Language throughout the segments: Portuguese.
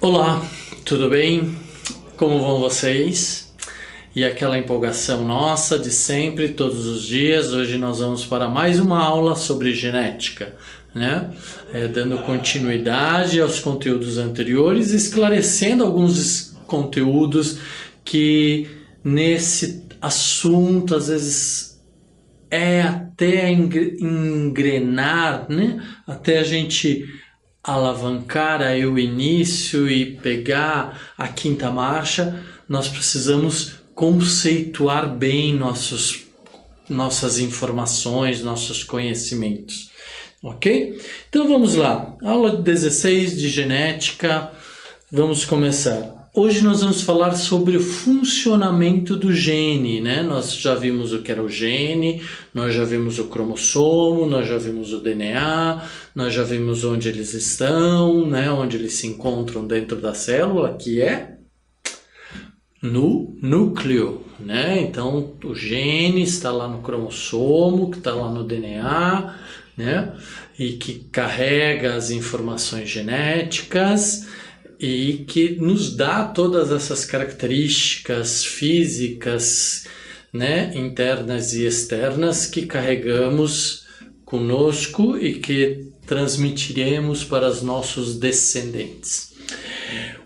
Olá, tudo bem? Como vão vocês? E aquela empolgação nossa de sempre, todos os dias. Hoje nós vamos para mais uma aula sobre genética, né? Dando continuidade aos conteúdos anteriores, esclarecendo alguns conteúdos que nesse assunto às vezes é até engrenar, né? Até a gente alavancar aí o início e pegar a quinta marcha, nós precisamos conceituar bem nossas informações, nossos conhecimentos, ok? Então vamos lá, aula 16 de genética, vamos começar. Hoje nós vamos falar sobre o funcionamento do gene, né? Nós já vimos o que era o gene, nós já vimos o cromossomo, nós já vimos o DNA, nós já vimos onde eles estão, né? Onde eles se encontram dentro da célula, que é no núcleo, né? Então, o gene está lá no cromossomo, que está lá no DNA, né? E que carrega as informações genéticas e que nos dá todas essas características físicas, né, internas e externas que carregamos conosco e que transmitiremos para os nossos descendentes.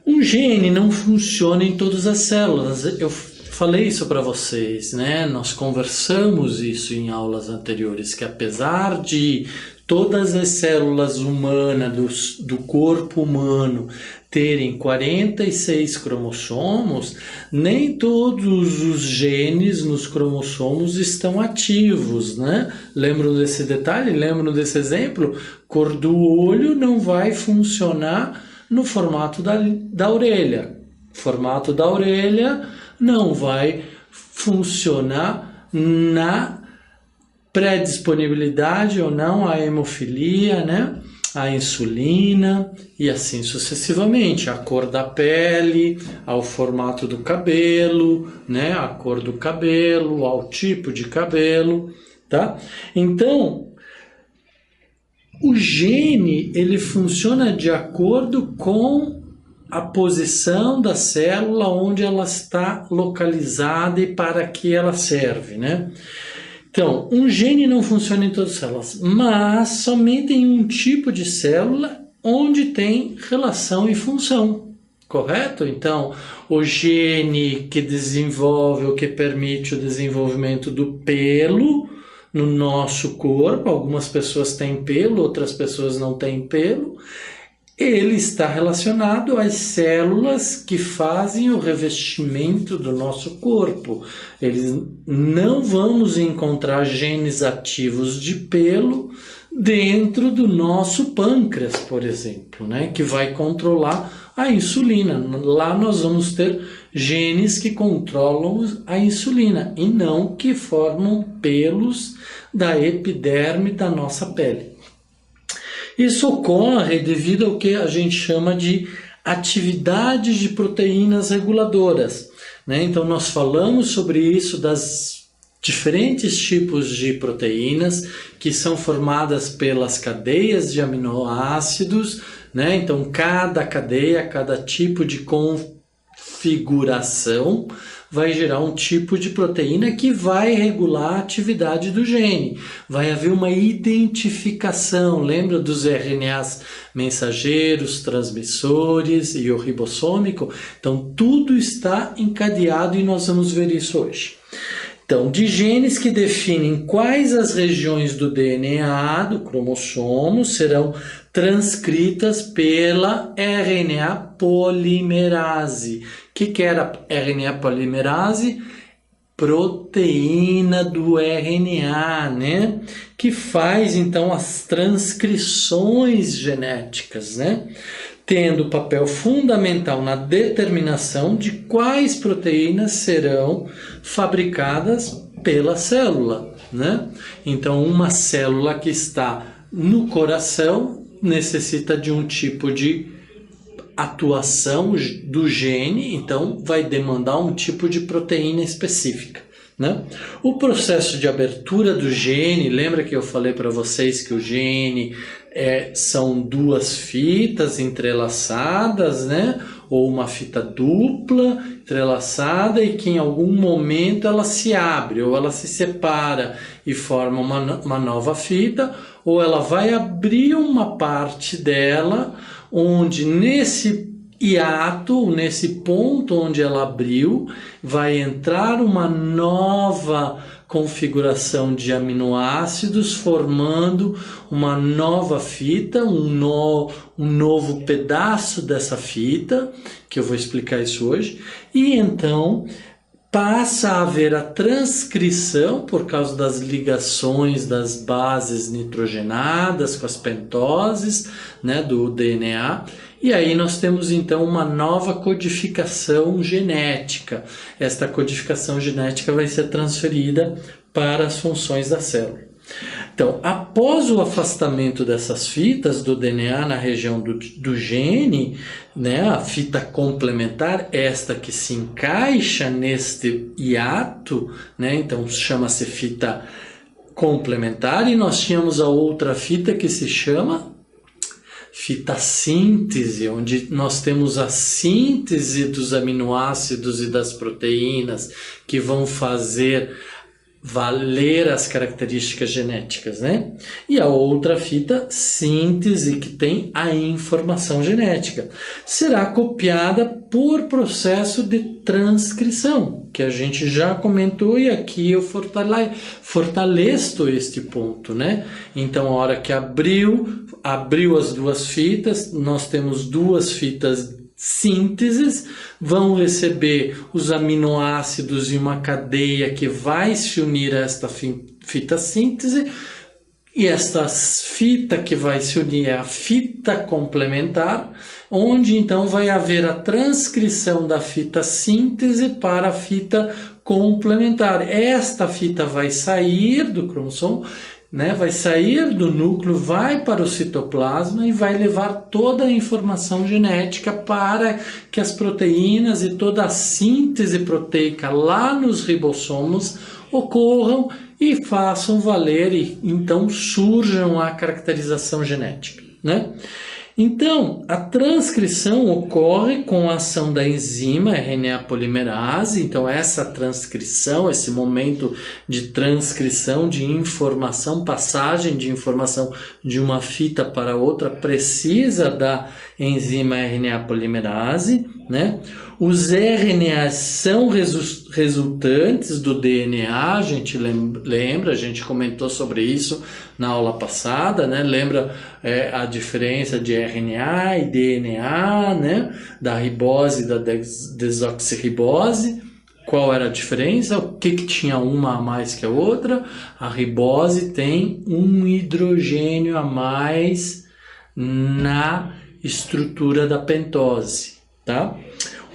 Um gene não funciona em todas as células. Eu falei isso para vocês, né? Nós conversamos isso em aulas anteriores, que apesar de todas as células humanas, do corpo humano, terem 46 cromossomos, nem todos os genes nos cromossomos estão ativos, né? Lembram desse detalhe? Lembram desse exemplo? Cor do olho não vai funcionar no formato da orelha. Formato da orelha não vai funcionar na predisponibilidade ou não à hemofilia, né? A insulina e assim sucessivamente, a cor da pele, ao formato do cabelo, né? A cor do cabelo, ao tipo de cabelo, tá? Então, o gene, ele funciona de acordo com a posição da célula onde ela está localizada e para que ela serve, né? Então, um gene não funciona em todas as células, mas somente em um tipo de célula onde tem relação e função, correto? Então, o gene que desenvolve ou que permite o desenvolvimento do pelo no nosso corpo, algumas pessoas têm pelo, outras pessoas não têm pelo, ele está relacionado às células que fazem o revestimento do nosso corpo. Não vamos encontrar genes ativos de pelo dentro do nosso pâncreas, por exemplo, né? Que vai controlar a insulina. Lá nós vamos ter genes que controlam a insulina e não que formam pelos da epiderme da nossa pele. Isso ocorre devido ao que a gente chama de atividade de proteínas reguladoras, né? Então, nós falamos sobre isso das diferentes tipos de proteínas que são formadas pelas cadeias de aminoácidos, né? Então, cada cadeia, cada tipo de configuração vai gerar um tipo de proteína que vai regular a atividade do gene. Vai haver uma identificação, lembra dos RNAs mensageiros, transmissores e o ribossômico? Então, tudo está encadeado e nós vamos ver isso hoje. Então, de genes que definem quais as regiões do DNA, do cromossomo, serão transcritas pela RNA polimerase. O que era RNA polimerase? Proteína do RNA, né? Que faz, então, as transcrições genéticas, né? Tendo papel fundamental na determinação de quais proteínas serão fabricadas pela célula, né? Então, uma célula que está no coração necessita de um tipo de atuação do gene, então vai demandar um tipo de proteína específica, né? O processo de abertura do gene, lembra que eu falei para vocês que o gene são duas fitas entrelaçadas, né? Ou uma fita dupla entrelaçada e que em algum momento ela se abre ou ela se separa e forma uma nova fita, ou ela vai abrir uma parte dela, onde nesse hiato, nesse ponto onde ela abriu, vai entrar uma nova configuração de aminoácidos, formando uma nova fita, um novo pedaço dessa fita, que eu vou explicar isso hoje, e então passa a haver a transcrição por causa das ligações das bases nitrogenadas com as pentoses, né, do DNA. E aí nós temos então uma nova codificação genética. Esta codificação genética vai ser transferida para as funções da célula. Então, após o afastamento dessas fitas do DNA na região do gene, né, a fita complementar, esta que se encaixa neste hiato, né, então chama-se fita complementar, e nós tínhamos a outra fita que se chama fita síntese, onde nós temos a síntese dos aminoácidos e das proteínas que vão fazer valer as características genéticas, né? E a outra fita, síntese, que tem a informação genética. Será copiada por processo de transcrição, que a gente já comentou, e aqui eu fortaleço este ponto, né? Então, a hora que abriu as duas fitas, nós temos duas fitas sínteses, vão receber os aminoácidos em uma cadeia que vai se unir a esta fita síntese, e esta fita que vai se unir é a fita complementar, onde então vai haver a transcrição da fita síntese para a fita complementar. Esta fita vai sair do cromossomo, né, vai sair do núcleo, vai para o citoplasma e vai levar toda a informação genética para que as proteínas e toda a síntese proteica lá nos ribossomos ocorram e façam valer, e então surjam a caracterização genética, né? Então, a transcrição ocorre com a ação da enzima RNA polimerase. Então, essa transcrição, esse momento de transcrição de informação, passagem de informação de uma fita para outra, precisa da enzima RNA polimerase, né? Os RNAs são resultantes do DNA, a gente lembra, a gente comentou sobre isso na aula passada, né? Lembra a diferença de RNA e DNA, né? Da ribose e da desoxirribose. Qual era a diferença? O que tinha uma a mais que a outra? A ribose tem um hidrogênio a mais na estrutura da pentose, tá?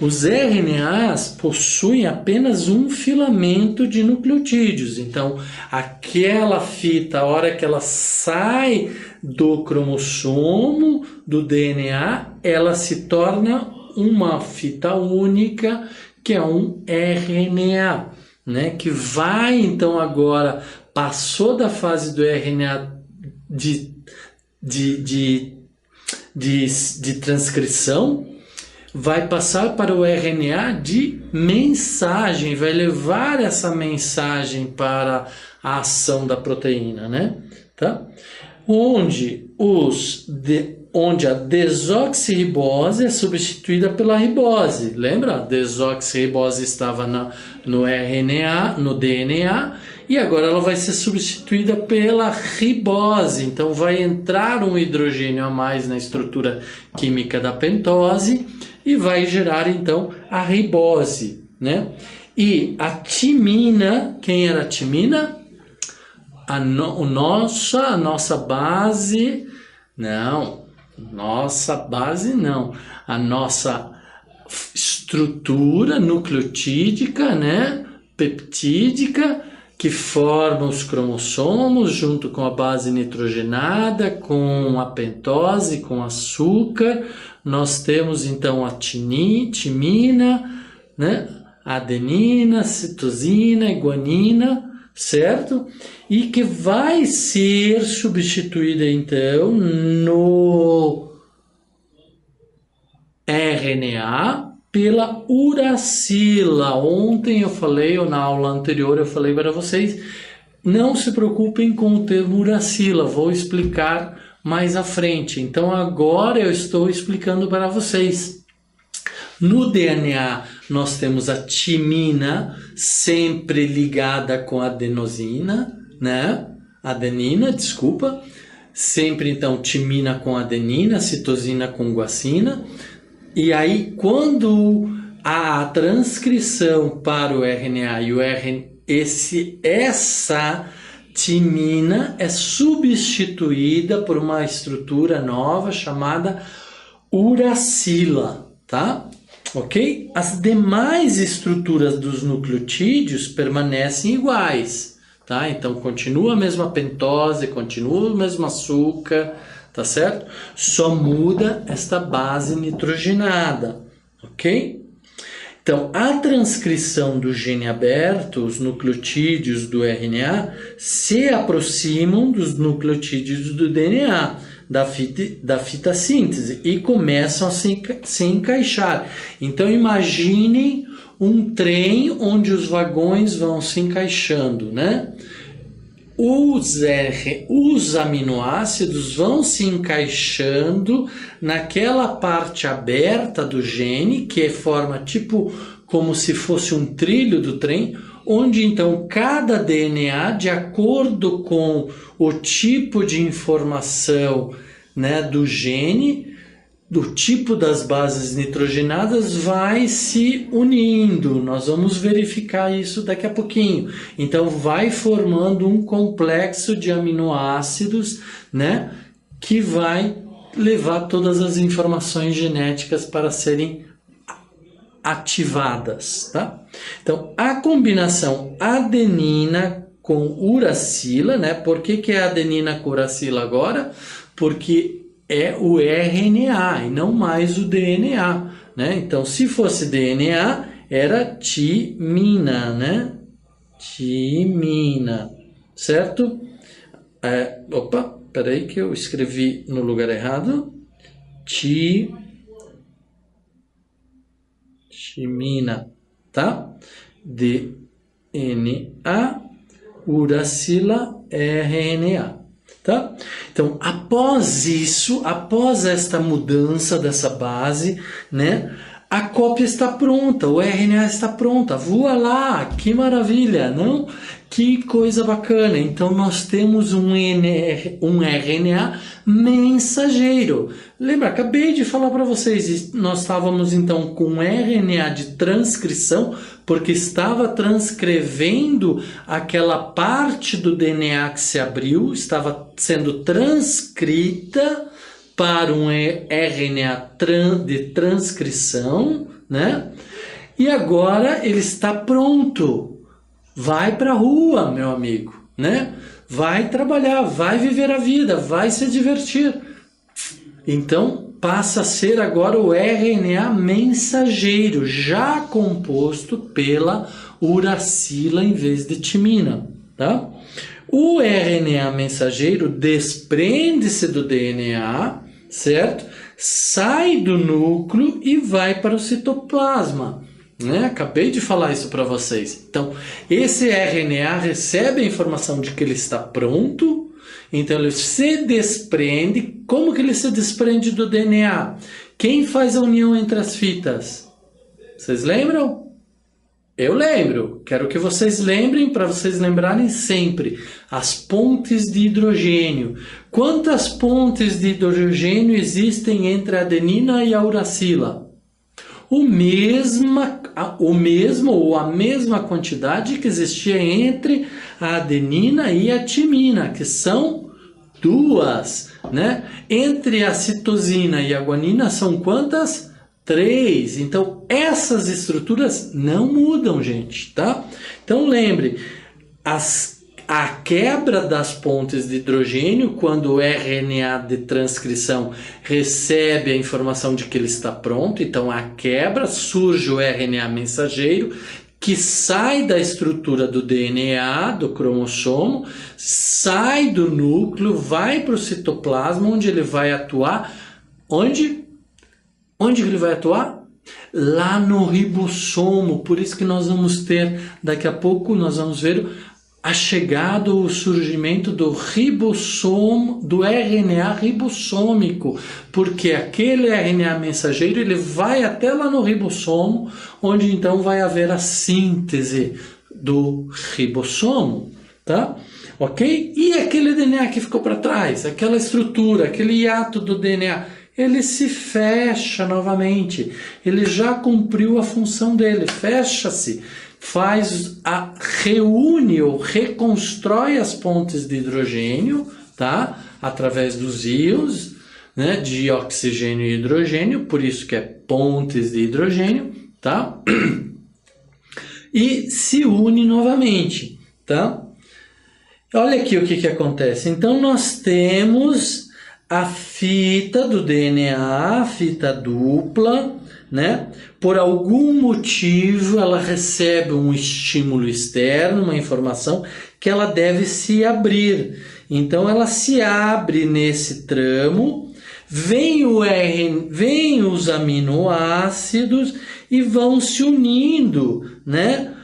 Os RNAs possuem apenas um filamento de nucleotídeos. Então, aquela fita, a hora que ela sai do cromossomo do DNA, ela se torna uma fita única, que é um RNA, né? Que vai, então, agora, passou da fase do RNA de transcrição, vai passar para o RNA de mensagem, vai levar essa mensagem para a ação da proteína, né? Tá? Onde a desoxirribose é substituída pela ribose. Lembra? A desoxirribose estava no RNA, no DNA, e agora ela vai ser substituída pela ribose. Então vai entrar um hidrogênio a mais na estrutura química da pentose e vai gerar então a ribose, né? E a timina, quem era a timina? A nossa base, não, a nossa estrutura nucleotídica, né, peptídica, que forma os cromossomos junto com a base nitrogenada, com a pentose, com açúcar. Nós temos então a timina, né? adenina, citosina e guanina, certo? E que vai ser substituída então no RNA pela uracila. Ontem eu falei, ou na aula anterior eu falei para vocês, não se preocupem com o termo uracila, vou explicar mais à frente. Então agora eu estou explicando para vocês. No DNA nós temos a timina sempre ligada com a adenosina, né? Adenina, desculpa. Sempre então timina com adenina, citosina com guacina. E aí quando a transcrição para o RNA e o essa timina é substituída por uma estrutura nova chamada uracila, tá? Ok? As demais estruturas dos nucleotídeos permanecem iguais, tá? Então continua a mesma pentose, continua o mesmo açúcar, tá certo? Só muda esta base nitrogenada, ok? Então, a transcrição do gene aberto, os nucleotídeos do RNA, se aproximam dos nucleotídeos do DNA, da fitassíntese, e começam a se encaixar. Então, imagine um trem onde os vagões vão se encaixando, né? Os aminoácidos vão se encaixando naquela parte aberta do gene, que forma tipo como se fosse um trilho do trem, onde então cada DNA, de acordo com o tipo de informação, né, do gene, do tipo das bases nitrogenadas, vai se unindo. Nós vamos verificar isso daqui a pouquinho. Então vai formando um complexo de aminoácidos, né, que vai levar todas as informações genéticas para serem ativadas, tá? Então a combinação adenina com uracila, né? Por que é adenina com uracila agora? Porque é o RNA e não mais o DNA, né? Então, se fosse DNA, era timina, né? Timina, certo? Opa, peraí que eu escrevi no lugar errado. Timina, tá? DNA, uracila, RNA. Tá? Então, após isso, após esta mudança dessa base, né, a cópia está pronta, o RNA está pronta. Voa lá, que maravilha, não? Que coisa bacana. Então, nós temos um RNA mensageiro. Lembra, acabei de falar para vocês, nós estávamos então com um RNA de transcrição, porque estava transcrevendo aquela parte do DNA que se abriu, estava sendo transcrita para um RNA de transcrição, né? E agora ele está pronto. Vai para a rua, meu amigo, né? Vai trabalhar, vai viver a vida, vai se divertir. Então, passa a ser agora o RNA mensageiro, já composto pela uracila em vez de timina, tá? O RNA mensageiro desprende-se do DNA, certo? Sai do núcleo e vai para o citoplasma, né? Acabei de falar isso para vocês. Então, esse RNA recebe a informação de que ele está pronto. Então ele se desprende. Como que ele se desprende do DNA? Quem faz a união entre as fitas? Vocês lembram? Eu lembro. Quero que vocês lembrem, para vocês lembrarem sempre. As pontes de hidrogênio. Quantas pontes de hidrogênio existem entre a adenina e a uracila? A mesma quantidade que existia entre a adenina e a timina, que são duas, né? Entre a citosina e a guanina são quantas? 3. Então, essas estruturas não mudam, gente, tá? Então, lembre, a quebra das pontes de hidrogênio, quando o RNA de transcrição recebe a informação de que ele está pronto, então a quebra, surge o RNA mensageiro, que sai da estrutura do DNA, do cromossomo, sai do núcleo, vai para o citoplasma, onde ele vai atuar. Onde? Onde ele vai atuar? Lá no ribossomo. Por isso que nós vamos ter, daqui a pouco, nós vamos ver a chegada, o surgimento do ribossomo, do RNA ribossômico, porque aquele RNA mensageiro ele vai até lá no ribossomo, onde então vai haver a síntese do ribossomo, tá? Ok? E aquele DNA que ficou para trás, aquela estrutura, aquele hiato do DNA, ele se fecha novamente, ele já cumpriu a função dele, fecha-se, reúne ou reconstrói as pontes de hidrogênio, tá? Através dos íons, né, de oxigênio e hidrogênio, por isso que é pontes de hidrogênio, tá? E se une novamente, tá? Olha aqui o que acontece. Então nós temos a fita do DNA, a fita dupla, né? Por algum motivo ela recebe um estímulo externo, uma informação que ela deve se abrir. Então ela se abre nesse tramo, vem os aminoácidos e vão se unindo, né?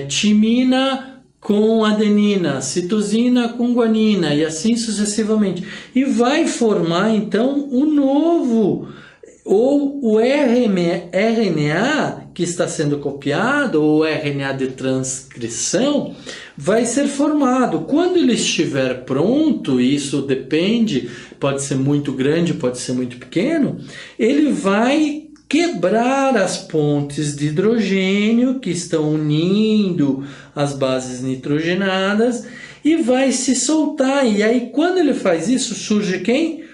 Timina com adenina, citosina com guanina e assim sucessivamente. E vai formar então o novo, ou o RNA que está sendo copiado, ou o RNA de transcrição, vai ser formado. Quando ele estiver pronto, isso depende, pode ser muito grande, pode ser muito pequeno, ele vai quebrar as pontes de hidrogênio que estão unindo as bases nitrogenadas e vai se soltar. E aí, quando ele faz isso, surge quem?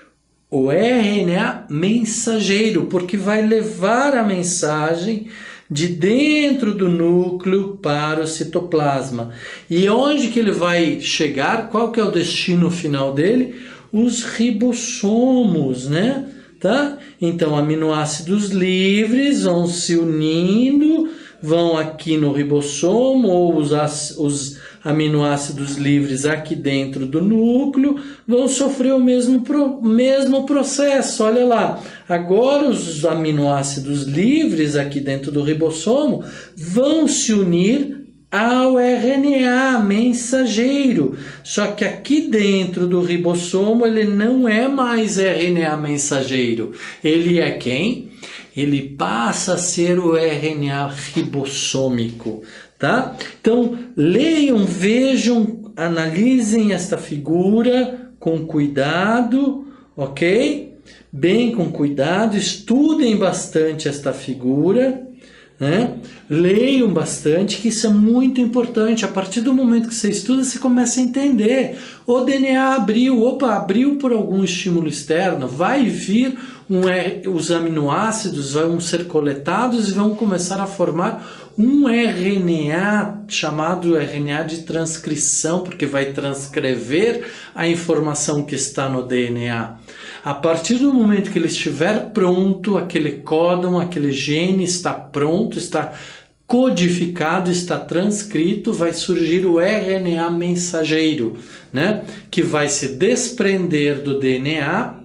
O RNA mensageiro, porque vai levar a mensagem de dentro do núcleo para o citoplasma. E onde que ele vai chegar? Qual que é o destino final dele? Os ribossomos, né? Tá? Então, aminoácidos livres vão se unindo, vão aqui no ribossomo, ou os aminoácidos livres aqui dentro do núcleo vão sofrer o mesmo processo. Olha lá, agora os aminoácidos livres aqui dentro do ribossomo vão se unir ao RNA mensageiro. Só que aqui dentro do ribossomo ele não é mais RNA mensageiro. Ele é quem? Ele passa a ser o RNA ribossômico, tá? Então, leiam, vejam, analisem esta figura com cuidado, ok? Bem com cuidado, estudem bastante esta figura, né? Leiam bastante, que isso é muito importante. A partir do momento que você estuda, você começa a entender. O DNA abriu por algum estímulo externo, vai vir os aminoácidos vão ser coletados e vão começar a formar um RNA chamado RNA de transcrição, porque vai transcrever a informação que está no DNA. A partir do momento que ele estiver pronto, aquele códon, aquele gene está pronto, está codificado, está transcrito, vai surgir o RNA mensageiro, né? Que vai se desprender do DNA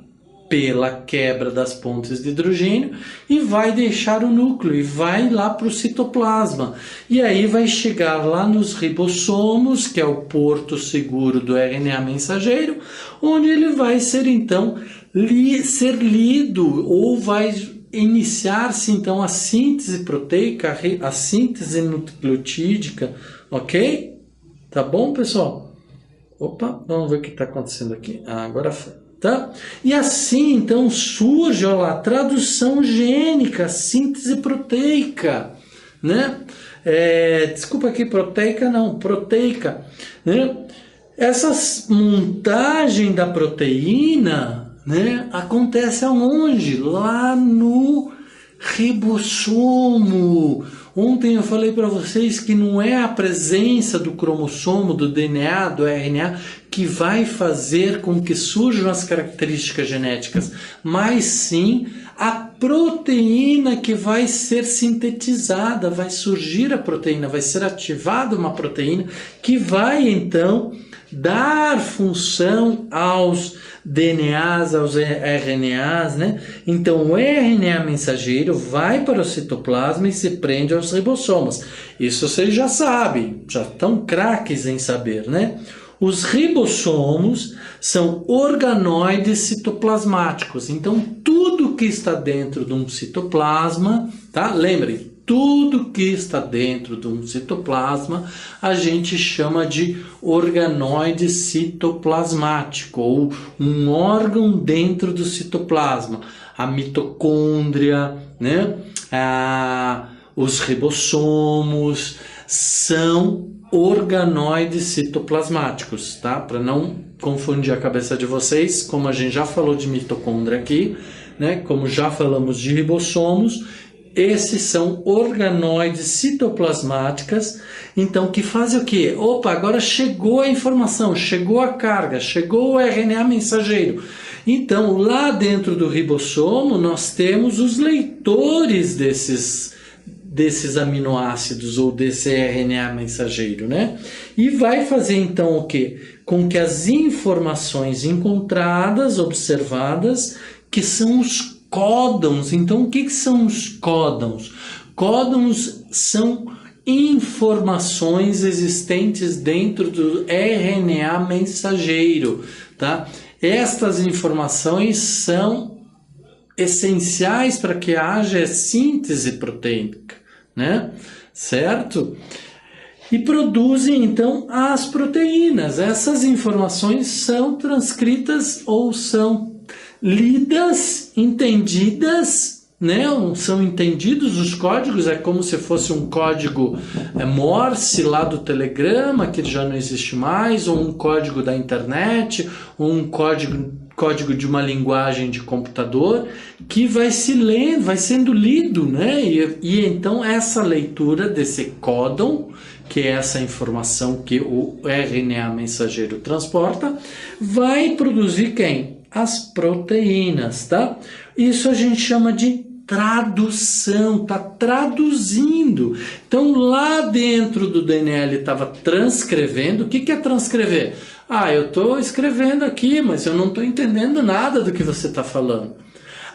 pela quebra das pontes de hidrogênio e vai deixar o núcleo e vai lá para o citoplasma. E aí vai chegar lá nos ribossomos, que é o porto seguro do RNA mensageiro, onde ele vai ser então ser lido, ou vai iniciar-se então a síntese proteica, a síntese nucleotídica, ok? Tá bom, pessoal? Opa, vamos ver o que está acontecendo aqui. Agora foi. Tá? E assim então surge, olha lá, tradução gênica, síntese proteica, né? Desculpa aqui, proteica não, proteica, né? Essa montagem da proteína, né, acontece aonde? Lá no Ribossomo. Ontem eu falei para vocês que não é a presença do cromossomo, do DNA, do RNA, que vai fazer com que surjam as características genéticas, mas sim a proteína que vai ser sintetizada, vai surgir a proteína, vai ser ativada uma proteína que vai então dar função aos DNAs, aos RNAs, né? Então o RNA mensageiro vai para o citoplasma e se prende aos ribossomos. Isso vocês já sabem, já estão craques em saber, né? Os ribossomos são organoides citoplasmáticos. Então tudo que está dentro de um citoplasma, tá? Lembrem, tudo que está dentro de um citoplasma a gente chama de organoide citoplasmático, ou um órgão dentro do citoplasma. A mitocôndria, né? Os ribossomos são organoides citoplasmáticos, tá? Para não confundir a cabeça de vocês, como a gente já falou de mitocôndria aqui, né? Como já falamos de ribossomos, esses são organoides citoplasmáticas, então que fazem o quê? Opa, agora chegou a informação, chegou a carga, chegou o RNA mensageiro. Então, lá dentro do ribossomo, nós temos os leitores desses aminoácidos ou desse RNA mensageiro, né? E vai fazer então o quê? Com que as informações encontradas, observadas, que são os códons. Então, o que são os códons? Códons são informações existentes dentro do RNA mensageiro, tá? Estas informações são essenciais para que haja síntese proteínica, né? Certo? E produzem, então, as proteínas. Essas informações são transcritas ou são lidas, entendidas, né? São entendidos os códigos, é como se fosse um código Morse lá do telegrama, que já não existe mais, ou um código da internet, ou um código de uma linguagem de computador, que vai se lendo, vai sendo lido, né? E então essa leitura desse códon, que é essa informação que o RNA mensageiro transporta, vai produzir quem? As proteínas, tá? Isso a gente chama de tradução, tá traduzindo. Então lá dentro do DNA ele estava transcrevendo. O que é transcrever? Eu estou escrevendo aqui, mas eu não estou entendendo nada do que você está falando.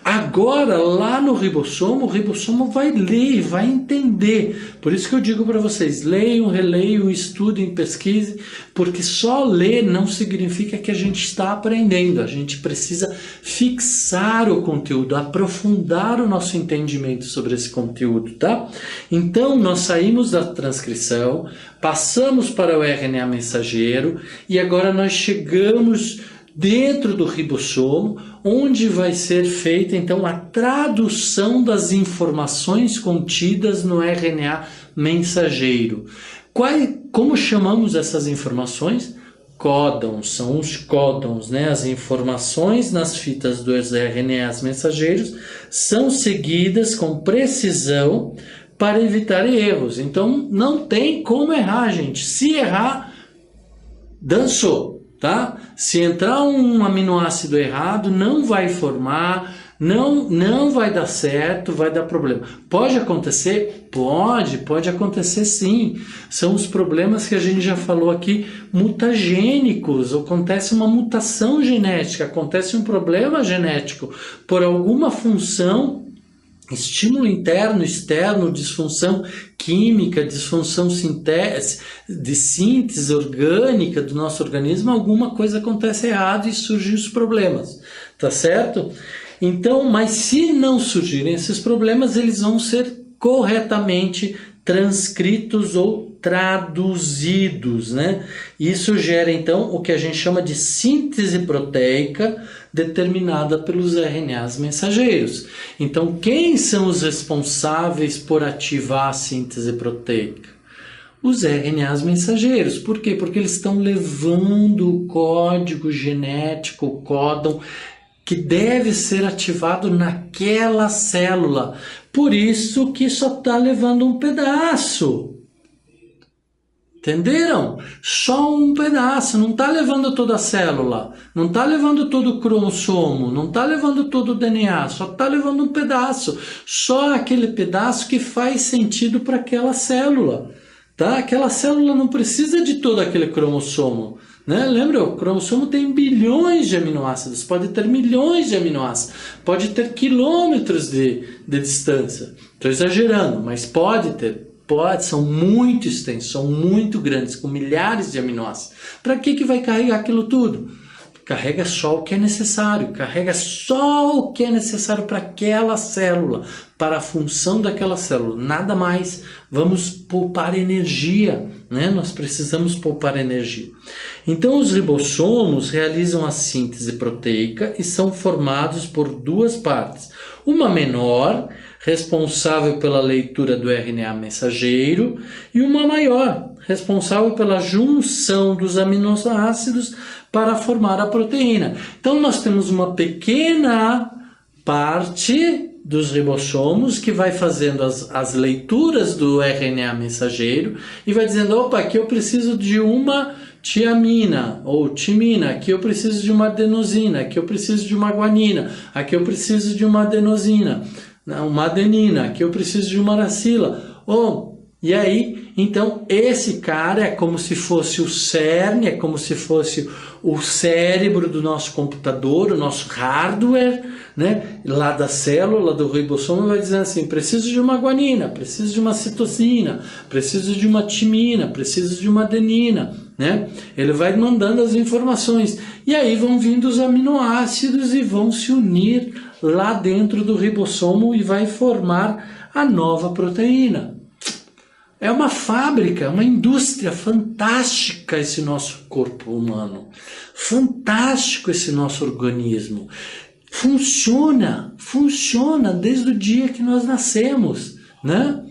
Agora, lá no ribossomo, o ribossomo vai ler, vai entender. Por isso que eu digo para vocês, leiam, releiam, estudem, pesquisem, porque só ler não significa que a gente está aprendendo. A gente precisa fixar o conteúdo, aprofundar o nosso entendimento sobre esse conteúdo, tá? Então, nós saímos da transcrição, passamos para o RNA mensageiro e agora nós chegamos dentro do ribossomo, onde vai ser feita então a tradução das informações contidas no RNA mensageiro. Como chamamos essas informações? Códons, são os códons, né? As informações nas fitas dos RNAs mensageiros são seguidas com precisão para evitar erros. Então não tem como errar, gente. Se errar, dançou. Tá? Se entrar um aminoácido errado, não vai formar, não vai dar certo, vai dar problema. Pode acontecer? Pode acontecer sim. São os problemas que a gente já falou aqui, mutagênicos. Acontece uma mutação genética, acontece um problema genético por alguma função, estímulo interno, externo, disfunção química, disfunção de síntese orgânica do nosso organismo, alguma coisa acontece errado e surgem os problemas, tá certo? Então, mas se não surgirem esses problemas, eles vão ser corretamente transcritos ou traduzidos, né? Isso gera então o que a gente chama de síntese proteica determinada pelos RNAs mensageiros. Então, quem são os responsáveis por ativar a síntese proteica? Os RNAs mensageiros. Por quê? Porque eles estão levando o código genético, o códon, que deve ser ativado naquela célula Por isso que só está levando um pedaço. Entenderam? Só um pedaço, não está levando toda a célula, não está levando todo o cromossomo, não está levando todo o DNA, só está levando um pedaço. Só aquele pedaço que faz sentido para aquela célula. Tá? Aquela célula não precisa de todo aquele cromossomo. Né? Lembra, o cromossomo tem bilhões de aminoácidos, pode ter milhões de aminoácidos, pode ter quilômetros de distância. Estou exagerando, mas pode ter. Pode, são muito extensos, são muito grandes, com milhares de aminoácidos. Para que vai carregar aquilo tudo? Carrega só o que é necessário, carrega só o que é necessário para aquela célula, para a função daquela célula, nada mais. Vamos poupar energia, né? Nós precisamos poupar energia. Então, os ribossomos realizam a síntese proteica e são formados por duas partes. Uma menor, responsável pela leitura do RNA mensageiro, e uma maior, responsável pela junção dos aminoácidos para formar a proteína. Então, nós temos uma pequena parte dos ribossomos que vai fazendo as leituras do RNA mensageiro e vai dizendo, opa, aqui eu preciso de uma tiamina ou timina, aqui eu preciso de uma adenosina, aqui eu preciso de uma guanina, aqui eu preciso de uma adenosina, uma adenina, aqui eu preciso de uma uracila. E aí, então, esse cara é como se fosse o cerne, é como se fosse o cérebro do nosso computador, o nosso hardware, né? Lá da célula, do ribossomo, vai dizendo assim, preciso de uma guanina, preciso de uma citosina, preciso de uma timina, preciso de uma adenina, né? Ele vai mandando as informações. E aí vão vindo os aminoácidos e vão se unir lá dentro do ribossomo e vai formar a nova proteína. É uma fábrica, uma indústria fantástica esse nosso corpo humano. Fantástico esse nosso organismo. Funciona desde o dia que nós nascemos, né?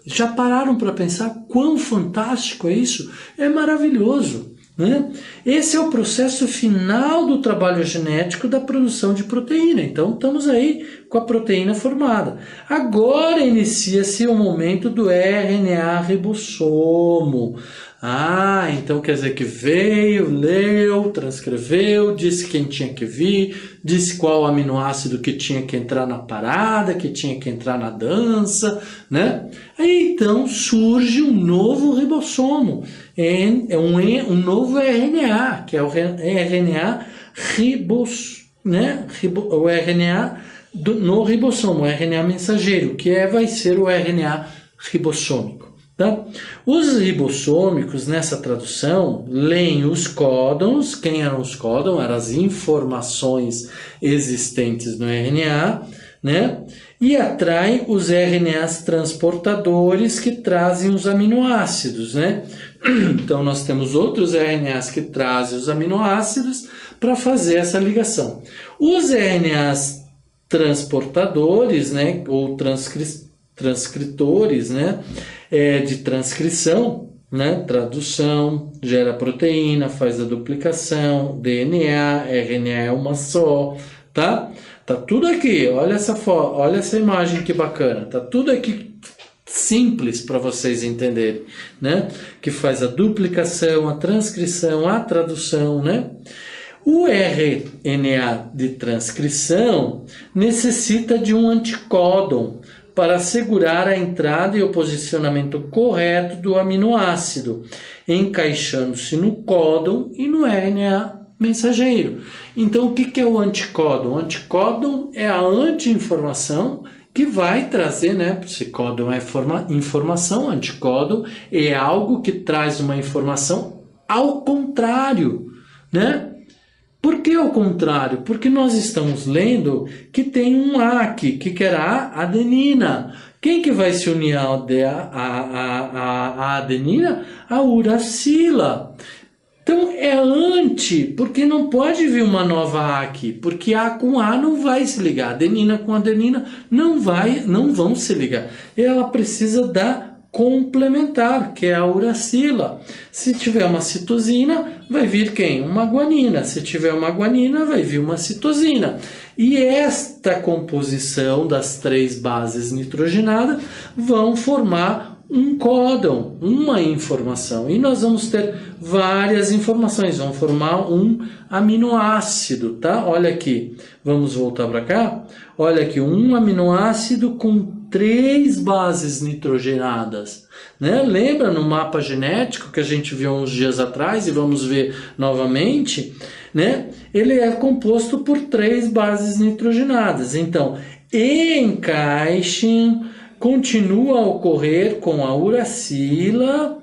Já pararam para pensar quão fantástico é isso? É maravilhoso, né? Esse é o processo final do trabalho genético da produção de proteína. Então, estamos aí com a proteína formada. Agora inicia-se o momento do RNA ribossomo. Então quer dizer que veio, leu, transcreveu, disse quem tinha que vir, disse qual aminoácido que tinha que entrar na parada, que tinha que entrar na dança, né? Aí então surge um novo ribossomo, um novo RNA, que é o RNA o RNA no ribossomo, o RNA mensageiro, que vai ser o RNA ribossômico. Tá? Os ribossômicos, nessa tradução, leem os códons. Quem eram os códons? Eram as informações existentes no RNA, né? E atraem os RNAs transportadores que trazem os aminoácidos, né? Então, nós temos outros RNAs que trazem os aminoácidos para fazer essa ligação. Os RNAs transportadores, né? Ou transcritores, né? De transcrição, né? Tradução, gera proteína, faz a duplicação, DNA, RNA é uma só, tá? Tá tudo aqui, olha essa imagem que bacana, tá tudo aqui simples para vocês entenderem, né? Que faz a duplicação, a transcrição, a tradução, né? O RNA de transcrição necessita de um anticódon para assegurar a entrada e o posicionamento correto do aminoácido, encaixando-se no códon e no RNA mensageiro. Então, o que é o anticódon? O anticódon é a anti-informação que vai trazer, né? Se códon é informação, anticódon é algo que traz uma informação ao contrário, né? Por que ao contrário? Porque nós estamos lendo que tem um A aqui, que era a adenina. Quem que vai se unir a adenina? A uracila. Então é porque não pode vir uma nova A aqui, porque A com A não vai se ligar, adenina com adenina não vão se ligar. Ela precisa da complementar, que é a uracila. Se tiver uma citosina, vai vir quem? Uma guanina. Se tiver uma guanina, vai vir uma citosina. E esta composição das 3 bases nitrogenadas vão formar um códon, uma informação. E nós vamos ter várias informações, vão formar um aminoácido, tá? Olha aqui, vamos voltar para cá. Olha aqui, um aminoácido com 3 bases nitrogenadas, né? Lembra no mapa genético que a gente viu uns dias atrás e vamos ver novamente, né? Ele é composto por 3 bases nitrogenadas. Então, encaixe continua a ocorrer com a uracila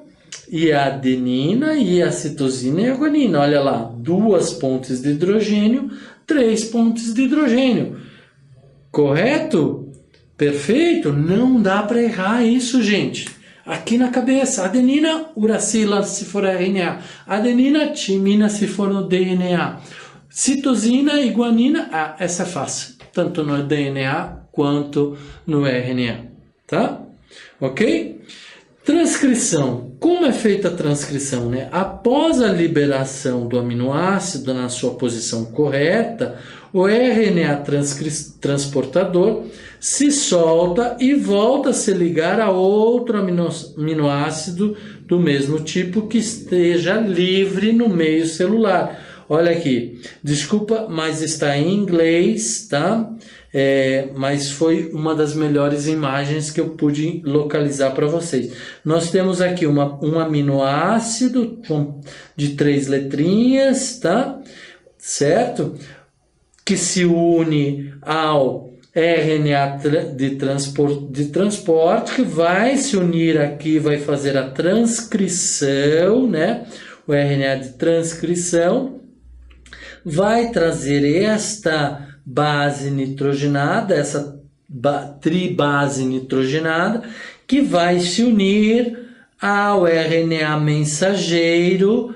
e a adenina e a citosina e a guanina. Olha lá, 2 pontes de hidrogênio, 3 pontes de hidrogênio. Correto? Perfeito? Não dá para errar isso, gente. Aqui na cabeça, adenina, uracila se for RNA. Adenina, timina se for no DNA. Citosina e guanina, essa é fácil. Tanto no DNA quanto no RNA. Tá? Ok? Transcrição. Como é feita a transcrição, né? Após a liberação do aminoácido na sua posição correta, o RNA transportador se solta e volta a se ligar a outro aminoácido do mesmo tipo que esteja livre no meio celular. Olha aqui, desculpa, mas está em inglês, tá? Mas foi uma das melhores imagens que eu pude localizar para vocês. Nós temos aqui um aminoácido de 3 letrinhas, tá? Certo? Que se une ao RNA de transporte, que vai se unir aqui, vai fazer a transcrição, né? O RNA de transcrição vai trazer esta base nitrogenada, essa tribase nitrogenada, que vai se unir ao RNA mensageiro,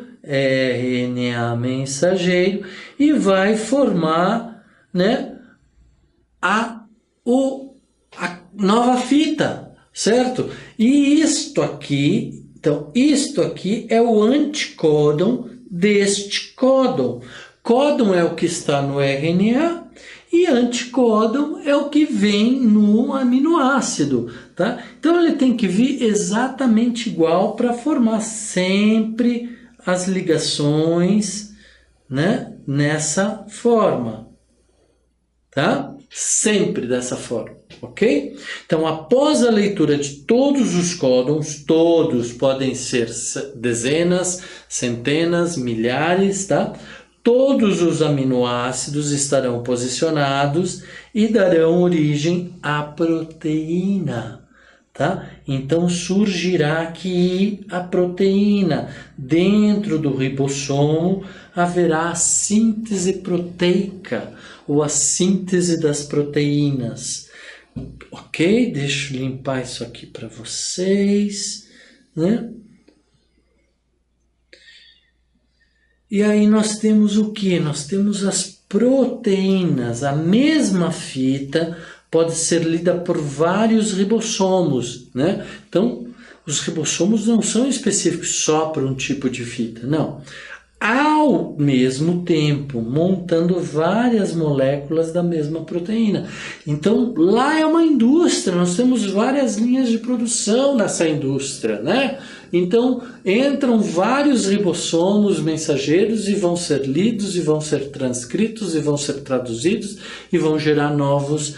e vai formar, né, a nova fita, certo? E isto aqui é o anticódon deste códon. Códon é o que está no RNA e anticódon é o que vem no aminoácido, tá? Então ele tem que vir exatamente igual para formar sempre as ligações, né, nessa forma, tá? Sempre dessa forma, ok? Então, após a leitura de todos os códons, todos podem ser dezenas, centenas, milhares, tá? Todos os aminoácidos estarão posicionados e darão origem à proteína, tá? Então surgirá aqui a proteína. Dentro do ribossomo haverá a síntese proteica ou a síntese das proteínas. Ok? Deixa eu limpar isso aqui para vocês, né? E aí nós temos o que? Nós temos as proteínas. A mesma fita pode ser lida por vários ribossomos, né? Então, os ribossomos não são específicos só para um tipo de fita, não. Ao mesmo tempo, montando várias moléculas da mesma proteína. Então, lá é uma indústria, nós temos várias linhas de produção nessa indústria, né? Então, entram vários ribossomos mensageiros e vão ser lidos, e vão ser transcritos, e vão ser traduzidos, e vão gerar novos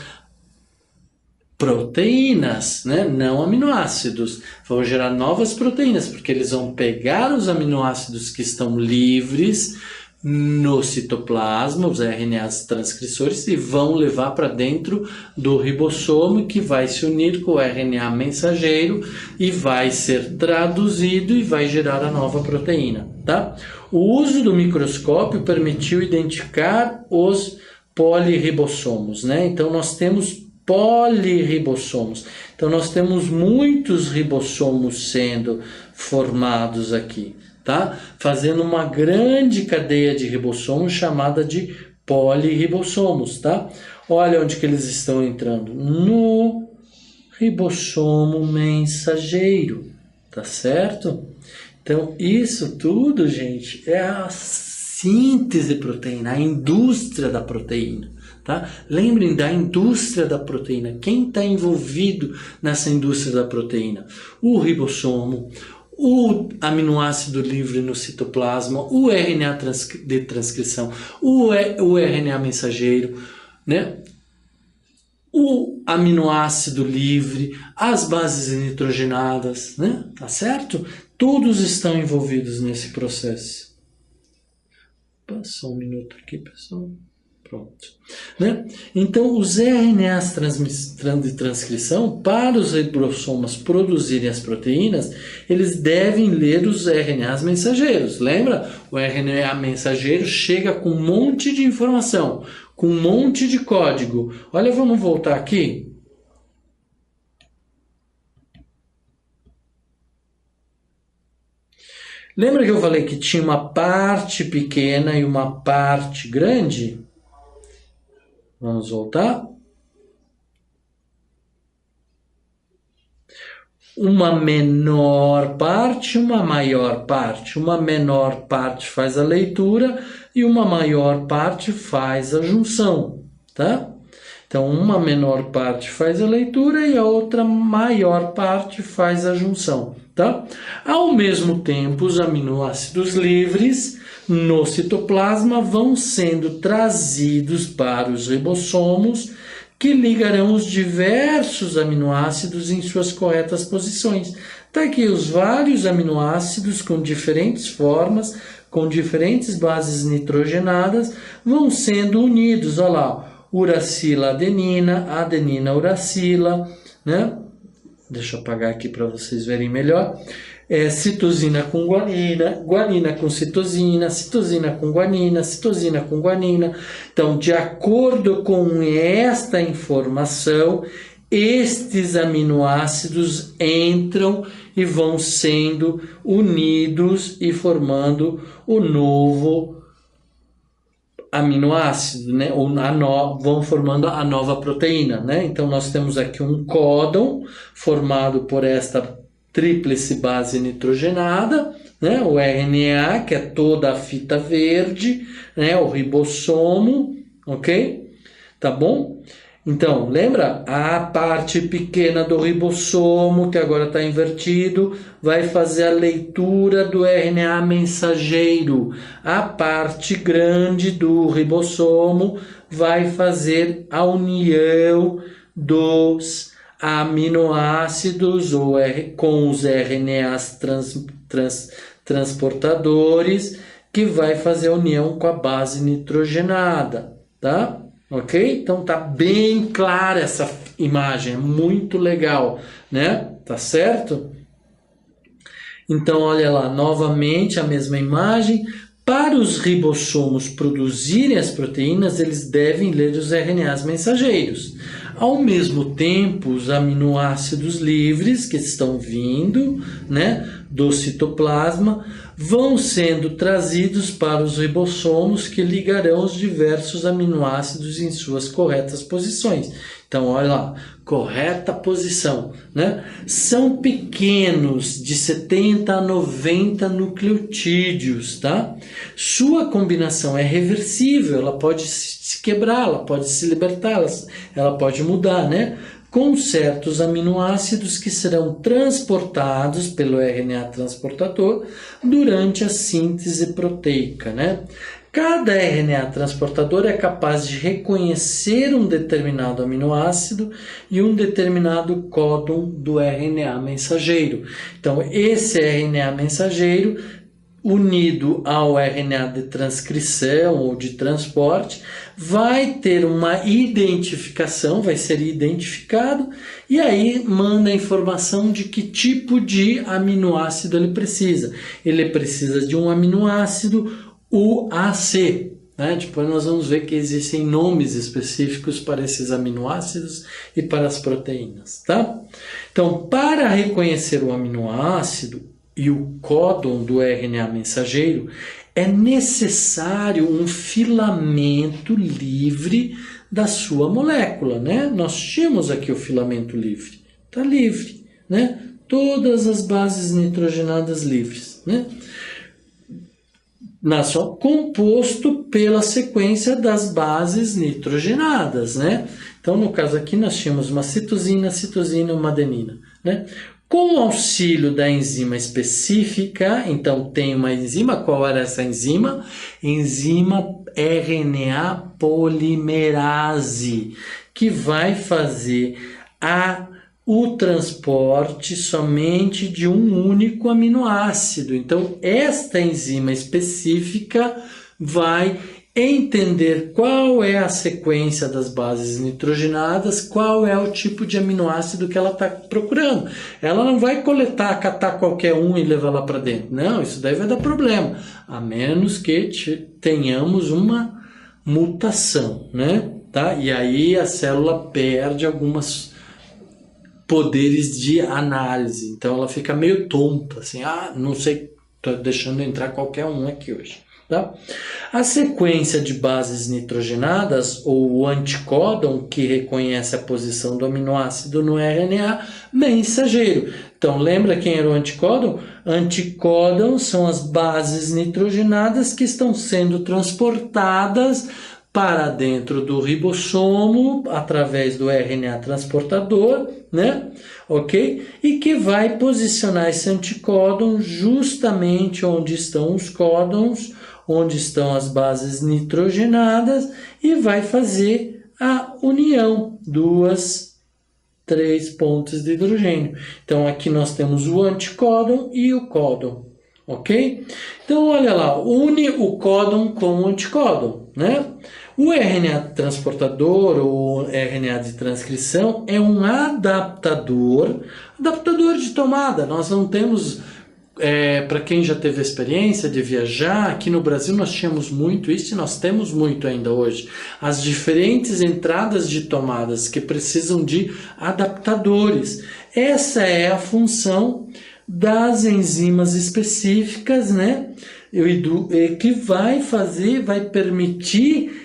proteínas, né? Não aminoácidos. Vão gerar novas proteínas, porque eles vão pegar os aminoácidos que estão livres no citoplasma, os RNAs transcriçores, e vão levar para dentro do ribossomo, que vai se unir com o RNA mensageiro e vai ser traduzido e vai gerar a nova proteína, tá? O uso do microscópio permitiu identificar os poliribossomos, né? Então nós temos poliribossomos. Então nós temos muitos ribossomos sendo formados aqui, tá? Fazendo uma grande cadeia de ribossomos chamada de poliribossomos, tá? Olha onde que eles estão entrando. No ribossomo mensageiro, tá certo? Então, isso tudo, gente, é a síntese proteína, a indústria da proteína, tá? Lembrem da indústria da proteína. Quem está envolvido nessa indústria da proteína? O ribossomo, o aminoácido livre no citoplasma, o RNA de transcrição, o RNA mensageiro, né? O aminoácido livre, as bases nitrogenadas, né? Tá certo? Todos estão envolvidos nesse processo. Passou um minuto aqui, pessoal. Pronto. Né? Então, os RNAs de transcrição, para os ribossomos produzirem as proteínas, eles devem ler os RNAs mensageiros. Lembra? O RNA mensageiro chega com um monte de informação, com um monte de código. Olha, vamos voltar aqui. Lembra que eu falei que tinha uma parte pequena e uma parte grande? Vamos voltar. Uma menor parte, uma maior parte. Uma menor parte faz a leitura e uma maior parte faz a junção, tá? Então, uma menor parte faz a leitura e a outra maior parte faz a junção, tá? Ao mesmo tempo, os aminoácidos livres no citoplasma vão sendo trazidos para os ribossomos, que ligarão os diversos aminoácidos em suas corretas posições. Tá aqui os vários aminoácidos com diferentes formas, com diferentes bases nitrogenadas, vão sendo unidos. Olha lá, uracila adenina, adenina uracila, né? Deixa eu apagar aqui para vocês verem melhor. Citosina com guanina, guanina com citosina, citosina com guanina, citosina com guanina. Então, de acordo com esta informação, estes aminoácidos entram e vão sendo unidos e formando o novo aminoácido, né? Vão formando a nova proteína, né? Então, nós temos aqui um códon formado por esta tríplice base nitrogenada, né? O RNA, que é toda a fita verde, né? O ribossomo, ok? Tá bom? Então, lembra? A parte pequena do ribossomo, que agora está invertido, vai fazer a leitura do RNA mensageiro. A parte grande do ribossomo vai fazer a união dos aminoácidos com os RNAs transportadores, que vai fazer a união com a base nitrogenada, tá? Ok? Então tá bem clara essa imagem, é muito legal, né? Tá certo? Então olha lá, novamente a mesma imagem. Para os ribossomos produzirem as proteínas, eles devem ler os RNAs mensageiros. Ao mesmo tempo, os aminoácidos livres que estão vindo, né, do citoplasma vão sendo trazidos para os ribossomos, que ligarão os diversos aminoácidos em suas corretas posições. Então, olha lá, correta posição, né? São pequenos, de 70 a 90 nucleotídeos, tá? Sua combinação é reversível, ela pode se quebrar, ela pode se libertar, ela pode mudar, né? Com certos aminoácidos que serão transportados pelo RNA transportador durante a síntese proteica, né? Cada RNA transportador é capaz de reconhecer um determinado aminoácido e um determinado códon do RNA mensageiro. Então, esse RNA mensageiro, unido ao RNA de transcrição ou de transporte, vai ter uma identificação, vai ser identificado, e aí manda a informação de que tipo de aminoácido ele precisa. Ele precisa de um aminoácido UAC, né? Depois nós vamos ver que existem nomes específicos para esses aminoácidos e para as proteínas, tá? Então, para reconhecer o aminoácido e o códon do RNA mensageiro, é necessário um filamento livre da sua molécula, né? Nós tínhamos aqui o filamento livre, está livre, né? Todas as bases nitrogenadas livres, né? Composto pela sequência das bases nitrogenadas, né? Então, no caso aqui, nós tínhamos uma citosina, citosina e uma adenina, né? Com o auxílio da enzima específica, então tem uma enzima, qual era essa enzima? Enzima RNA polimerase, que vai fazer o transporte somente de um único aminoácido. Então, esta enzima específica vai entender qual é a sequência das bases nitrogenadas, qual é o tipo de aminoácido que ela está procurando. Ela não vai catar qualquer um e levar lá para dentro. Não, isso daí vai dar problema, a menos que tenhamos uma mutação, né? Tá? E aí a célula perde algumas poderes de análise, então ela fica meio tonta, assim, não sei, estou deixando entrar qualquer um aqui hoje. Tá? A sequência de bases nitrogenadas, ou o anticódon, que reconhece a posição do aminoácido no RNA mensageiro. Então, lembra quem era o anticódon? Anticódon são as bases nitrogenadas que estão sendo transportadas para dentro do ribossomo, através do RNA transportador, né? Ok? E que vai posicionar esse anticódon justamente onde estão os códons, onde estão as bases nitrogenadas, e vai fazer a união, 3 pontos de hidrogênio. Então, aqui nós temos o anticódon e o códon, ok? Então, olha lá, une o códon com o anticódon, né? O RNA transportador, ou RNA de transcrição, é um adaptador de tomada. Nós não temos, para quem já teve a experiência de viajar, aqui no Brasil nós tínhamos muito isso e nós temos muito ainda hoje. As diferentes entradas de tomadas que precisam de adaptadores. Essa é a função das enzimas específicas, né? Que vai permitir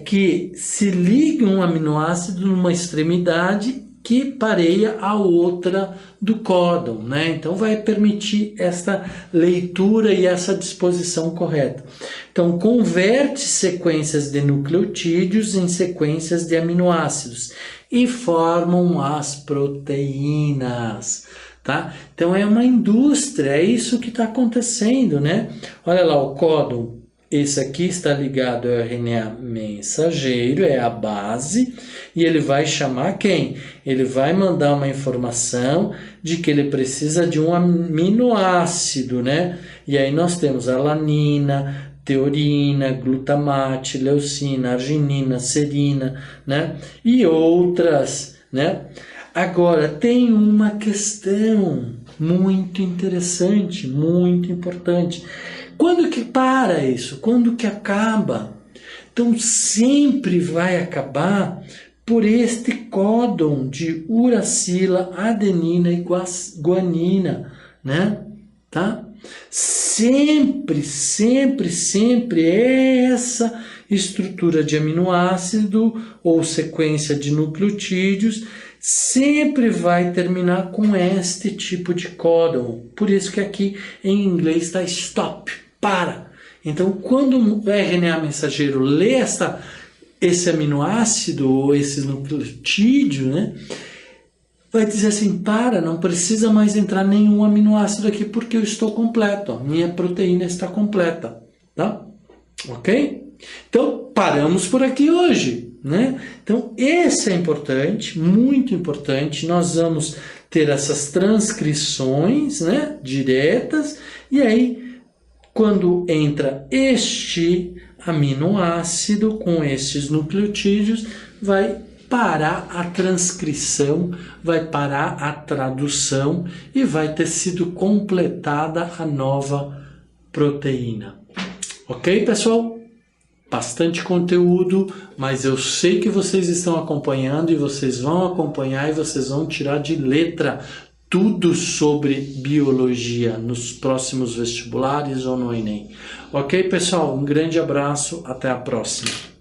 que se ligue um aminoácido numa extremidade que pareia a outra do códon, né? Então vai permitir essa leitura e essa disposição correta. Então converte sequências de nucleotídeos em sequências de aminoácidos e formam as proteínas, tá? Então é uma indústria, é isso que está acontecendo, né? Olha lá, o códon. Esse aqui está ligado ao RNA mensageiro, é a base, e ele vai chamar quem? Ele vai mandar uma informação de que ele precisa de um aminoácido, né? E aí nós temos alanina, teorina, glutamate, leucina, arginina, serina, né? E outras, né? Agora, tem uma questão muito interessante, muito importante. Quando que para isso? Quando que acaba? Então, sempre vai acabar por este códon de uracila, adenina e guanina, né? Tá? Sempre é essa estrutura de aminoácido ou sequência de nucleotídeos, sempre vai terminar com este tipo de códon. Por isso que aqui em inglês está stop, para. Então, quando o RNA mensageiro lê esse aminoácido ou esse nucleotídeo, né, vai dizer assim, não precisa mais entrar nenhum aminoácido aqui porque eu estou completo, minha proteína está completa, tá? Ok? Então, paramos por aqui hoje, né? Então, esse é importante, muito importante. Nós vamos ter essas transcrições, né, diretas, e aí, quando entra este aminoácido com estes nucleotídeos, vai parar a transcrição, vai parar a tradução e vai ter sido completada a nova proteína. Ok, pessoal? Bastante conteúdo, mas eu sei que vocês estão acompanhando e vocês vão acompanhar e vocês vão tirar de letra tudo sobre biologia nos próximos vestibulares ou no Enem. Ok, pessoal? Um grande abraço, até a próxima.